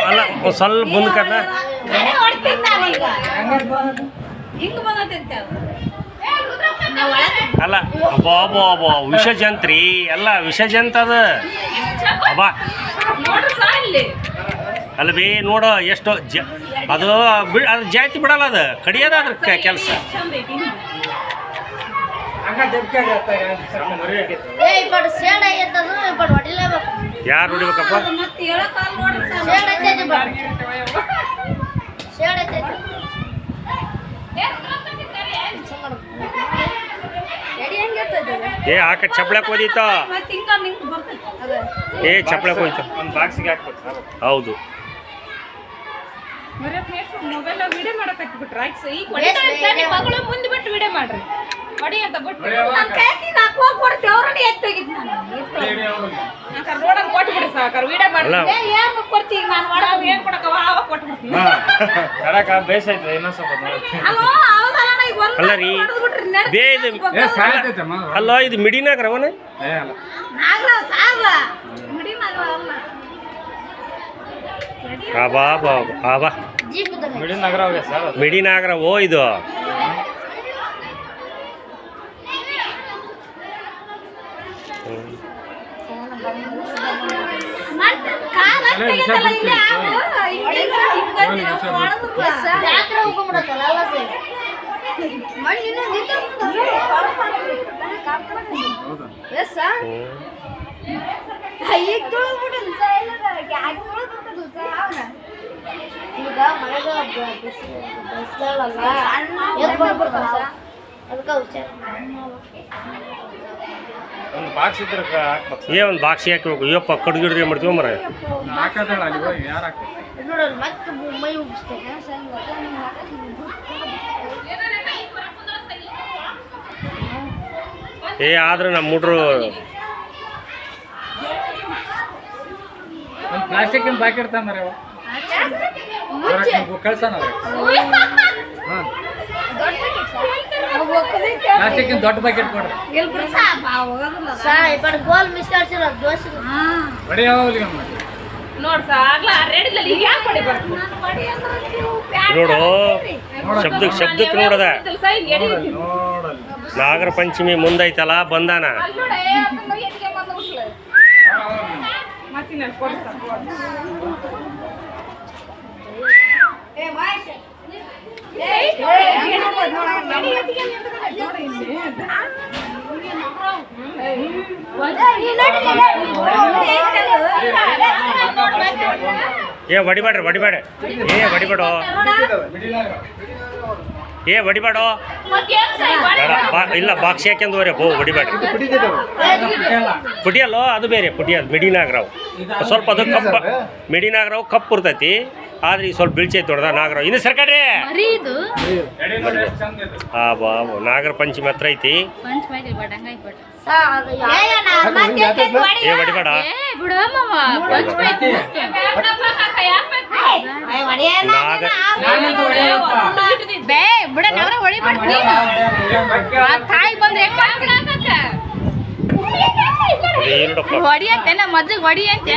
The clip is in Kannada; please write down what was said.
ಅಲ್ಲ ಸ್ವಲ್ಪ ಮುಂದಕ್ಕನ್ನ ಅಲ್ಲ ಅಬ್ಬಾ ವಿಷಜಂತ್ರಿ ಎಲ್ಲ ವಿಷಜಂತ ಅದ ಅಬ್ಬಾ ಅಲ್ಲ ಬೇ ನೋಡು ಎಷ್ಟು ಅದು ಅದು ಜಾತಿ ಬಿಡಲ್ಲ ಅದು ಕಡಿಯೋದ ಅದ್ರ ಕೆಲಸ ಯಾರು ಹೊಡಿಬೇಕಪ್ಪ ಏ ಆಕ ಚಪ್ಪಳಕ್ಕೆ ಓದಿತ್ತ ಏ ಚಪ್ಪಳಕ್ಕೆ ಹೋಯ್ತು ಒಂದು ಬಾಕ್ಸಿಗೆ ಹಾಕ್ಬೇಕು ಹೌದು ಮೊಬೈಲ್ ವಿಡಿಯೋ ಮಾಡಕ್ ಹತ್ಬಿಟ್ರ ಈಗ ಮುಂದೆ ಬಿಟ್ಟು ವಿಡಿಯೋ ಮಾಡ್ರಿ ಹೊಡಿ ಅಂತ ಬಿಟ್ಟು ರೋಡಲ್ಲಿ ಕೊಟ್ಬಿಡ್ರಿ ಸಾಕಾರ ವಿಡಿಯೋ ಮಾಡ್ರಿ ಏನ್ ಕೊಡ್ತೀವಿ ನಾನು ಒಳಗ ಏನ್ ಕೊಡಕವ ಅವಾಗ ಕೊಟ್ಬಿಡ್ತೀನಿ ಬೇಸೈತೆ ಇನ್ನೊಂದ್ ಸ್ವಲ್ಪ ಅಲ್ಲ ರೀ ಬೇ ಇದು ಅಲ್ಲ ಇದು ಮಿಡಿನಾಗ್ರ ಅವನ ಮಿಡಿನಾಗ್ರ ಓ ಇದು ಏ ಒಂದು ಬಾಕ್ಸಿ ಹಾಕ್ಬೇಕು ಅಯ್ಯಪ್ಪ ಕಡ್ಗಿಡ್ರಿ ಮಾಡ್ತೀವಿ ಮರ ಏ ಆದ್ರೆ ನಮ್ಮ ಹುಡ್ರು ಪ್ಲಾಸ್ಟಿಕ್ ಬಾಕಿ ಇರ್ತಾನ ಕಳ್ಸಣ ಪ್ಲಾಸ್ಟಿಕ್ ದೊಡ್ಡ ಬಕೆಟ್ ಕೊಡ್ರಿ ನೋಡ್ ನೋಡು ಶಬ್ದಕ್ಕೆ ನೋಡದ ನಾಗರ ಪಂಚಮಿ ಮುಂದೈತಲ್ಲ ಬಂದಾನ ಏ ಹೊಡಿಬೇಡ್ರಿ ಹೊಡಿಬೇಡ ಏ ಹೊಡಿಬೇಡೋ ಏ ಹೊಡಿಬೇಡೋ ಇಲ್ಲ ಬಾಕ್ಸಿ ಹಾಕ್ಯಂದು ಹೋಗ್ರಿ ಹೋ ಹೊಡಿಬೇಡ್ರಿ ಪುಟಿಯಲ್ಲೋ ಅದು ಬೇರೆ ಪುಟಿಯಲ್ ಮಿಡಿನಾಗ್ರಾವ್ ಸ್ವಲ್ಪ ಅದು ಕಪ್ಪ ಮಿಡಿನಾಗ್ರಾವ್ ಕಪ್ಪು ಇರ್ತೈತಿ ಆದ್ರೆ ಈಗ ಸ್ವಲ್ಪ ಬಿಳ್ಚೈತಿ ನೋಡ್ದ ನಾಗರಾವ್ ಇನ್ನು ಸರ್ಕಾರಿ ಹಾ ಬಾ ನಾಗರ ಪಂಚಮಿ ಹತ್ರ ಐತಿ ಏ ಹೊಡಿಬೇಡ ಹೊಡಿ ಅಂತ ಮಜ್ಜಿಗೆ ಹೊಡಿ ಅಂತ